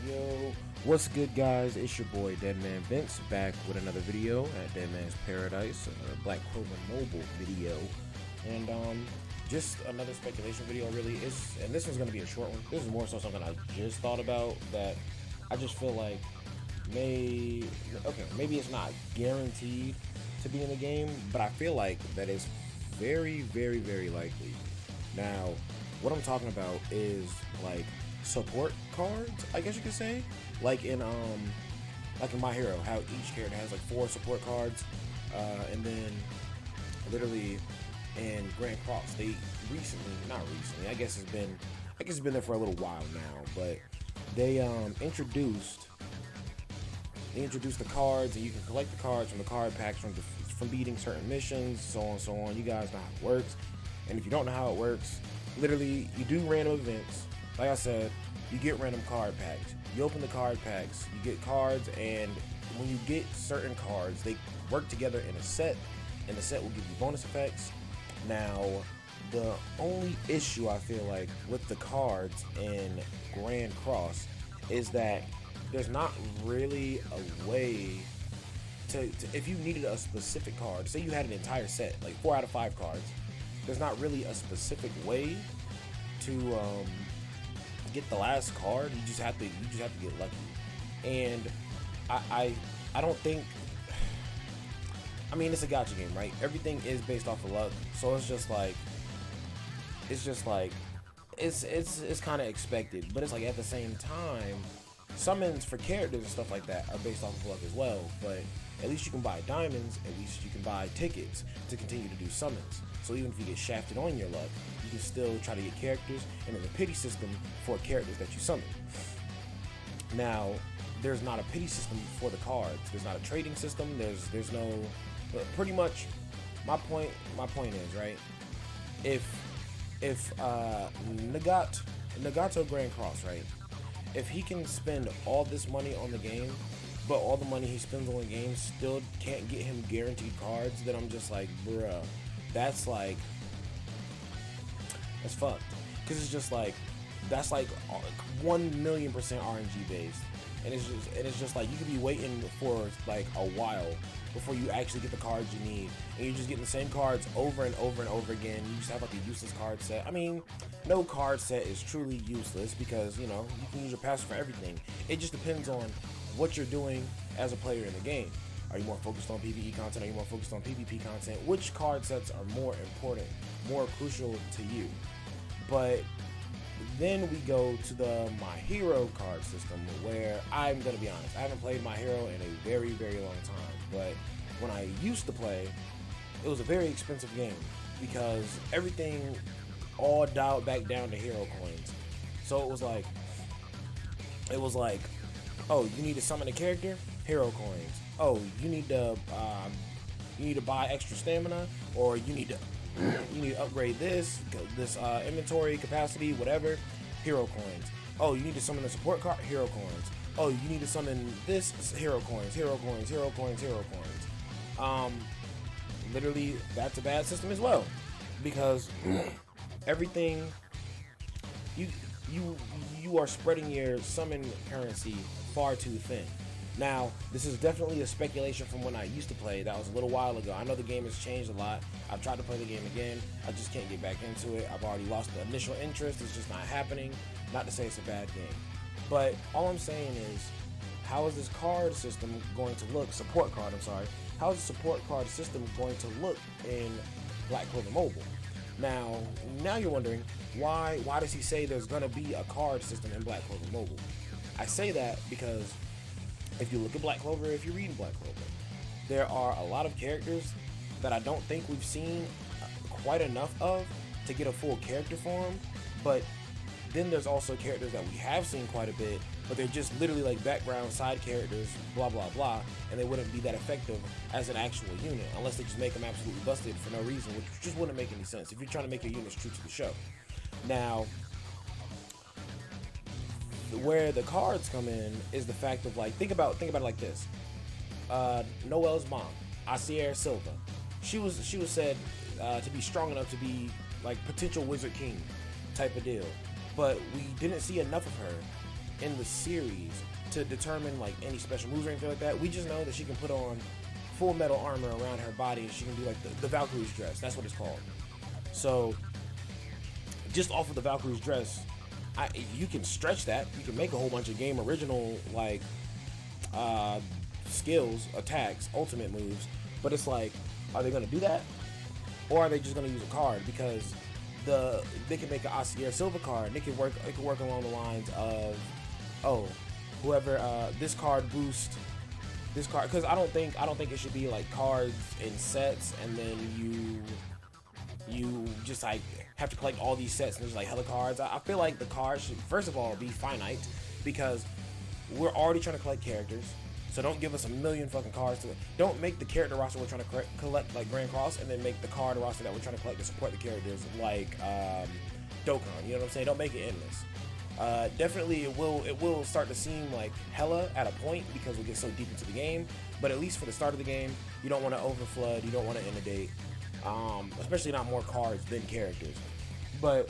Yo, what's good, guys? It's your boy DEADMANVINCE back with another video at Deadman's Paradise, a Black Clover mobile video, and just another speculation video. Really, and this one's gonna be a short one. This is more so something I just thought about that I just feel like maybe it's not guaranteed to be in the game, but I feel like that is very, very, very likely. Now, what I'm talking about is like support cards, I guess you could say, like in My Hero, how each character has like 4 support cards, and then literally in Grand Cross, they not recently, I guess it's been there for a little while now, but they introduced the cards, and you can collect the cards from the card packs from beating certain missions, so on and so on. You guys know how it works, and if you don't know how it works, literally you do random events. Like I said, you get random card packs. You open the card packs, you get cards, and when you get certain cards, they work together in a set, and the set will give you bonus effects. Now, the only issue I feel like with the cards in Grand Cross is that there's not really a way to if you needed a specific card, say you had an entire set, like 4 out of 5 cards, there's not really a specific way to get the last card. You just have to get lucky. And I don't think, I mean, it's a gacha game, right? Everything is based off of luck, so it's kind of expected. But it's like at the same time, summons for characters and stuff like that are based off of luck as well. But at least you can buy diamonds, at least you can buy tickets to continue to do summons. So even if you get shafted on your luck, you can still try to get characters, and there's a pity system for characters that you summon. Now, there's not a pity system for the cards. There's not a trading system. There's no, pretty much. My point is, right, if Nagato Grand Cross, right, if he can spend all this money on the game, but all the money he spends on the game still can't get him guaranteed cards, then I'm just like, bruh, that's fucked. Because it's just like, that's like 1,000,000% RNG based, and it's just like you could be waiting for like a while before you actually get the cards you need, and you're just getting the same cards over and over and over again. You just have like a useless card set. I mean, no card set is truly useless because, you know, you can use your passive for everything. It just depends on what you're doing as a player in the game. Are you more focused on PvE content? Are you more focused on PvP content? Which card sets are more important, more crucial to you? But then we go to the My Hero card system, where I'm going to be honest, I haven't played My Hero in a very, very long time. But when I used to play, it was a very expensive game because everything all dialed back down to hero coins. So it was like, oh, you need to summon a character? Hero coins. Oh, you need to buy extra stamina, or you need to upgrade this inventory capacity, whatever. Hero coins. Oh, you need to summon a support card. Hero coins. Oh, you need to summon this. Hero coins. Hero coins. Hero coins. Hero coins. Literally, that's a bad system as well, because everything you are spreading your summon currency far too thin. Now, this is definitely a speculation from when I used to play. That was a little while ago. I know the game has changed a lot. I've tried to play the game again. I just can't get back into it. I've already lost the initial interest. It's just not happening. Not to say it's a bad game. But all I'm saying is, how is this card system going to look? Support card, I'm sorry. How is the support card system going to look in Black Clover Mobile? Now you're wondering, why does he say there's going to be a card system in Black Clover Mobile? I say that because if you look at Black Clover, if you're reading Black Clover, there are a lot of characters that I don't think we've seen quite enough of to get a full character form. But then there's also characters that we have seen quite a bit, but they're just literally like background side characters, blah blah blah, and they wouldn't be that effective as an actual unit unless they just make them absolutely busted for no reason, which just wouldn't make any sense if you're trying to make your units true to the show. Now, where the cards come in is the fact of, like, think about it like this. Noelle's mom, Asier Silva, she was said to be strong enough to be like potential Wizard King type of deal, but we didn't see enough of her in the series to determine like any special moves or anything like that. We just know that she can put on full metal armor around her body, and she can do like the Valkyrie's dress. That's what it's called. So just off of the Valkyrie's dress, you can stretch that. You can make a whole bunch of game original like skills, attacks, ultimate moves. But it's like, are they gonna do that, or are they just gonna use a card? Because they can make an Asier Silva card, and it could work along the lines of, oh, whoever this card boost this card, because I don't think it should be like cards in sets, and then you just like have to collect all these sets and there's like hella cards. I feel like the cards should first of all be finite, because we're already trying to collect characters. So don't give us a million fucking cards don't make the character roster we're trying to collect like Grand Cross, and then make the card roster that we're trying to collect to support the characters like Dokkan. You know what I'm saying? Don't make it endless. Definitely it will start to seem like hella at a point because we get so deep into the game. But at least for the start of the game, you don't want to overflood. You don't want to inundate. Especially not more cards than characters. But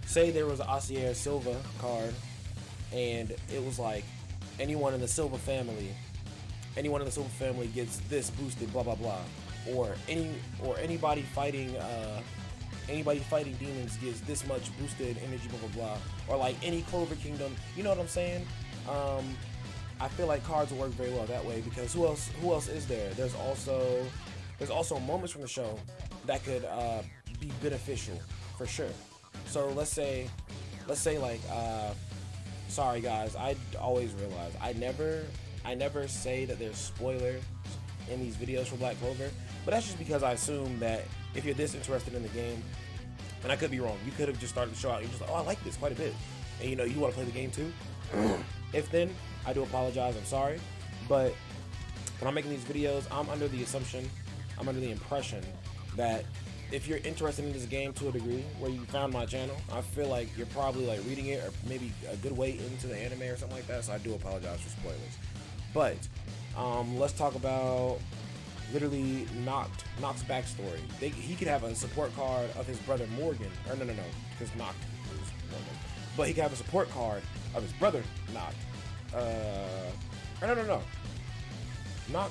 say there was an Asier Silva card, and it was like anyone in the Silva family gets this boosted, blah blah blah, or anybody fighting demons gets this much boosted energy, blah blah blah, or like any Clover Kingdom. You know what I'm saying? I feel like cards will work very well that way, because who else is there? There's also moments from the show that could be beneficial for sure. So let's say like sorry guys, I always realize I never say that there's spoilers in these videos for Black Clover, but that's just because I assume that if you're this interested in the game, and I could be wrong, you could have just started the show out and you're just like, oh, I like this quite a bit, and you know you want to play the game too. If then, I do apologize, I'm sorry, but when I'm making these videos, I'm under the impression that if you're interested in this game to a degree where you found my channel, I feel like you're probably like reading it or maybe a good way into the anime or something like that, so I do apologize for spoilers. But let's talk about literally Noct's backstory. He could have a support card of his brother Morgan, or no, because Noct is Morgan, but he could have a support card of his brother Noct. No.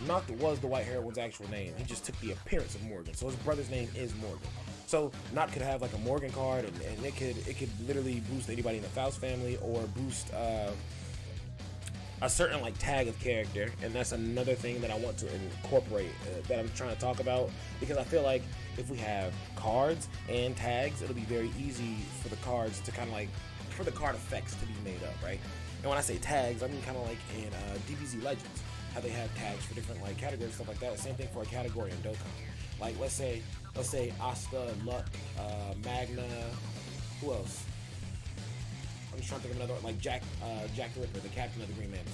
Noct was the White Haired One's actual name. He just took the appearance of Morgan, so his brother's name is Morgan. So Noct could have like a Morgan card, and it could literally boost anybody in the Faust family, or boost a certain like tag of character. And that's another thing that I want to incorporate, that I'm trying to talk about, because I feel like if we have cards and tags, it'll be very easy for the cards to kind of like, for the card effects to be made up, right? And when I say tags, I mean kind of like in DBZ Legends, how they have tags for different like categories, stuff like that. Same thing for a category in Dokkan. Like let's say Asta, Luck, Magna, who else? I'm just trying to think of another, like Jack the Ripper, the captain of the Green Mantis.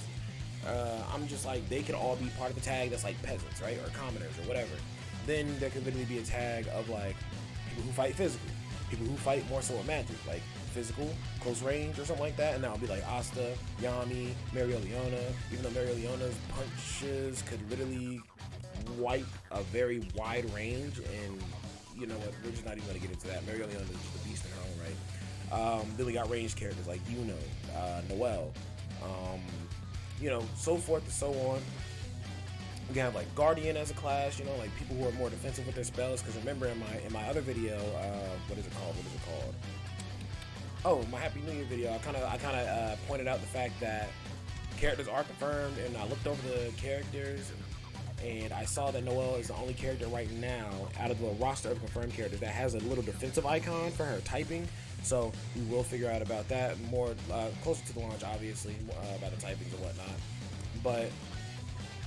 I'm just like, they could all be part of the tag that's like peasants, right? Or commoners or whatever. Then there could literally be a tag of like people who fight physically, people who fight more so with magic, like physical, close range or something like that. And that would be like Asta, Yami, Mario Leona, even though Mario Leona's punches could literally wipe a very wide range, and you know what, we're just not even going to get into that. Mario Leona is just a beast in her own right. Then we got ranged characters like Noelle, you know, so forth and so on. We can have like Guardian as a class, you know, like people who are more defensive with their spells. Because remember in my other video, what is it called? Oh, my Happy New Year video, I kind of pointed out the fact that characters are confirmed, and I looked over the characters, and I saw that Noelle is the only character right now out of the roster of confirmed characters that has a little defensive icon for her typing. So we will figure out about that more closer to the launch, obviously, about the typings and whatnot. But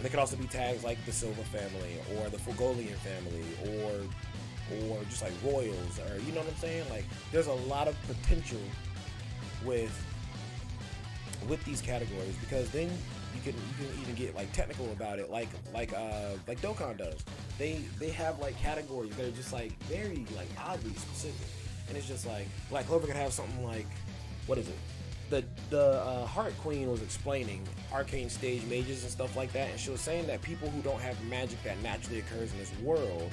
there could also be tags like the Silva family, or the Fulgolian family, or just like royals, or you know what I'm saying? Like there's a lot of potential with these categories, because then you can even get like technical about it, like Dokkan does. They have like categories that are just like very like oddly specific, and it's just like Black Clover could have something like, what is it? The Heart Queen was explaining arcane stage mages and stuff like that, and she was saying that people who don't have magic that naturally occurs in this world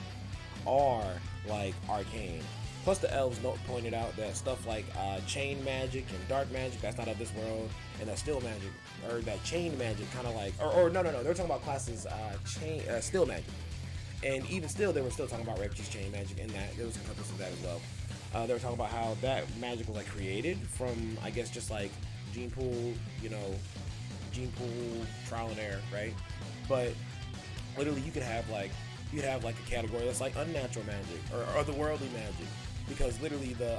are like arcane. Plus, the elves pointed out that stuff like chain magic and dark magic, that's not of this world, and that still magic, or that chain magic, kind of like, or no, they were talking about classes still magic, and even still, they were still talking about Refugee's chain magic, and that there was some purpose of that as well. They were talking about how that magic was like created from, I guess, just like gene pool, gene pool trial and error, right? But literally, you could have like a category that's like unnatural magic or otherworldly magic. Because literally the,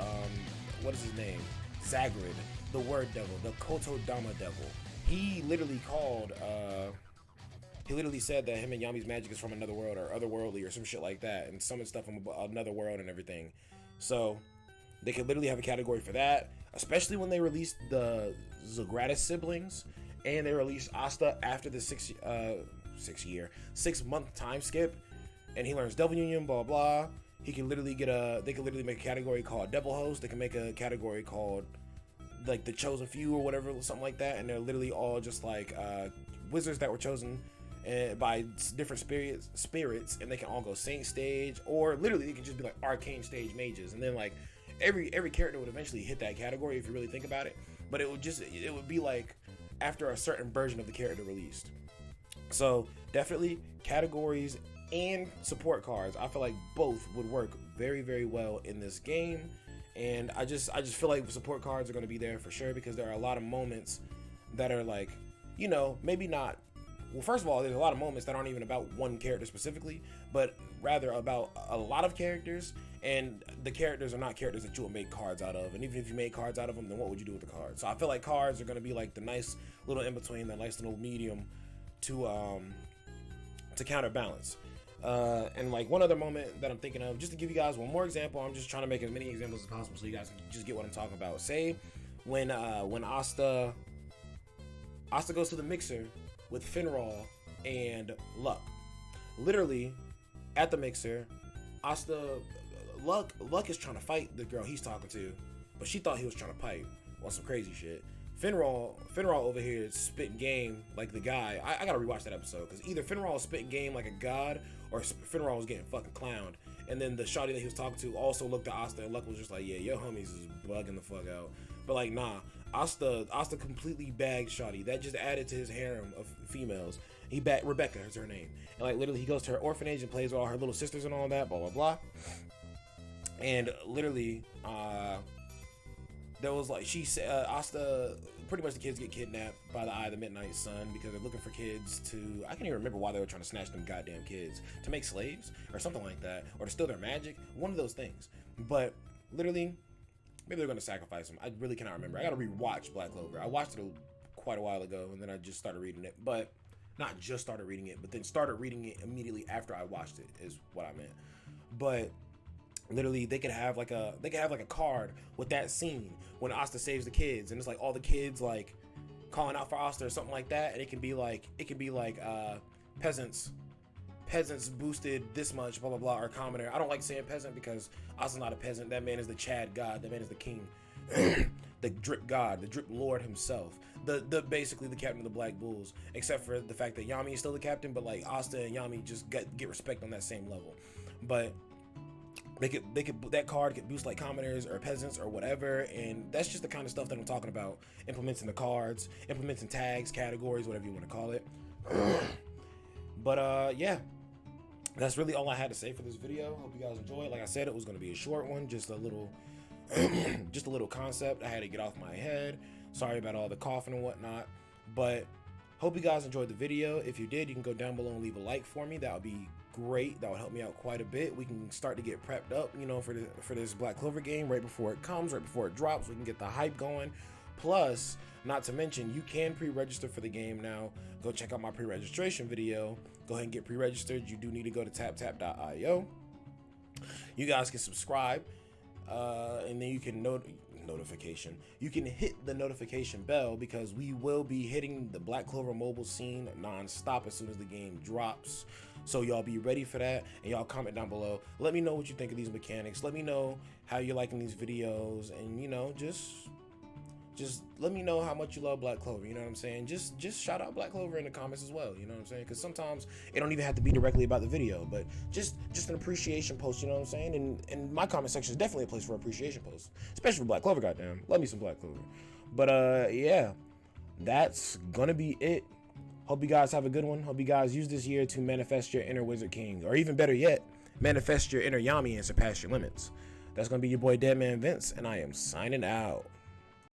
what is his name? Zagrid, the word devil, the Kotodama devil. He literally called, he literally said that him and Yami's magic is from another world or otherworldly or some shit like that. And summoned stuff from another world and everything. So they could literally have a category for that. Especially when they released the Zagratis siblings. And they released Asta after the 6 month time skip. And he learns Devil Union, blah, blah. He can literally they can literally make a category called Devil Host. They can make a category called like the Chosen Few or whatever, something like that. And they're literally all just like wizards that were chosen by different spirits, and they can all go Saint stage, or literally it can just be like Arcane stage mages. And then like every character would eventually hit that category if you really think about it. But it would be like after a certain version of the character released. So definitely categories and support cards, I feel like both would work very, very well in this game. And I just feel like support cards are going to be there for sure, because there are a lot of moments that are like, maybe not, well, first of all, there's a lot of moments that aren't even about one character specifically, but rather about a lot of characters, and the characters are not characters that you would make cards out of. And even if you made cards out of them, then what would you do with the cards? So I feel like cards are going to be like the nice little in between, the nice little medium to counterbalance. And like one other moment that I'm thinking of, just to give you guys one more example, I'm just trying to make as many examples as possible so you guys can just get what I'm talking about. Say when Asta goes to the mixer with Finral and Luck. Literally at the mixer, Luck is trying to fight the girl he's talking to, but she thought he was trying to pipe on some crazy shit. Finral over here is spitting game like the guy. I gotta rewatch that episode, because either Finral is spitting game like a god, or Finral was getting fucking clowned. And then the shawty that he was talking to also looked at Asta, and Luck was just like, yeah, your homies is bugging the fuck out. But like, nah, Asta completely bagged shawty. That just added to his harem of females. Rebecca is her name. And like literally he goes to her orphanage and plays with all her little sisters and all that, blah, blah, blah. And literally, there was like, she said, Asta, pretty much the kids get kidnapped by the Eye of the Midnight Sun, because they're looking for kids to, I can't even remember why they were trying to snatch them goddamn kids, to make slaves or something like that, or to steal their magic, one of those things. But literally, maybe they're going to sacrifice them. I really cannot remember. I got to rewatch Black Clover. I watched it quite a while ago, and then I just started reading it. But not just started reading it, but then started reading it immediately after I watched it, is what I meant. But literally, they could have like a card with that scene when Asta saves the kids, and it's like all the kids like calling out for Asta or something like that, and it can be like peasants boosted this much, blah blah blah, or commoner. I don't like saying peasant because Asta's not a peasant. That man is the Chad god. That man is the king, the drip god, the drip lord himself, the basically the captain of the Black Bulls, except for the fact that Yami is still the captain. But like Asta and Yami just get respect on that same level. But that card could boost like commoners or peasants or whatever, and that's just the kind of stuff that I'm talking about. Implementing the cards, implementing tags, categories, whatever you want to call it. But yeah, that's really all I had to say for this video. Hope you guys enjoyed. Like I said, it was going to be a short one, just a little concept I had to get off my head. Sorry about all the coughing and whatnot, but hope you guys enjoyed the video. If you did, you can go down below and leave a like for me. That would be great. That would help me out quite a bit. We can start to get prepped up, for this Black Clover game right before it comes, right before it drops. We can get the hype going. Plus, not to mention, you can pre-register for the game now. Go check out my pre-registration video. Go ahead and get pre-registered. You do need to go to taptap.io. You guys can subscribe, and then you can notification. You can hit the notification bell, because we will be hitting the Black Clover mobile scene non-stop as soon as the game drops. So y'all be ready for that, and y'all comment down below. Let me know what you think of these mechanics. Let me know how you're liking these videos, and just just let me know how much you love Black Clover. You know what I'm saying? Just shout out Black Clover in the comments as well. You know what I'm saying? Because sometimes it don't even have to be directly about the video, but just an appreciation post. You know what I'm saying? And my comment section is definitely a place for appreciation posts, especially for Black Clover. Goddamn, love me some Black Clover. But yeah, that's gonna be it. Hope you guys have a good one. Hope you guys use this year to manifest your inner Wizard King, or even better yet, manifest your inner Yami and surpass your limits. That's gonna be your boy DEADMANVINCE, and I am signing out.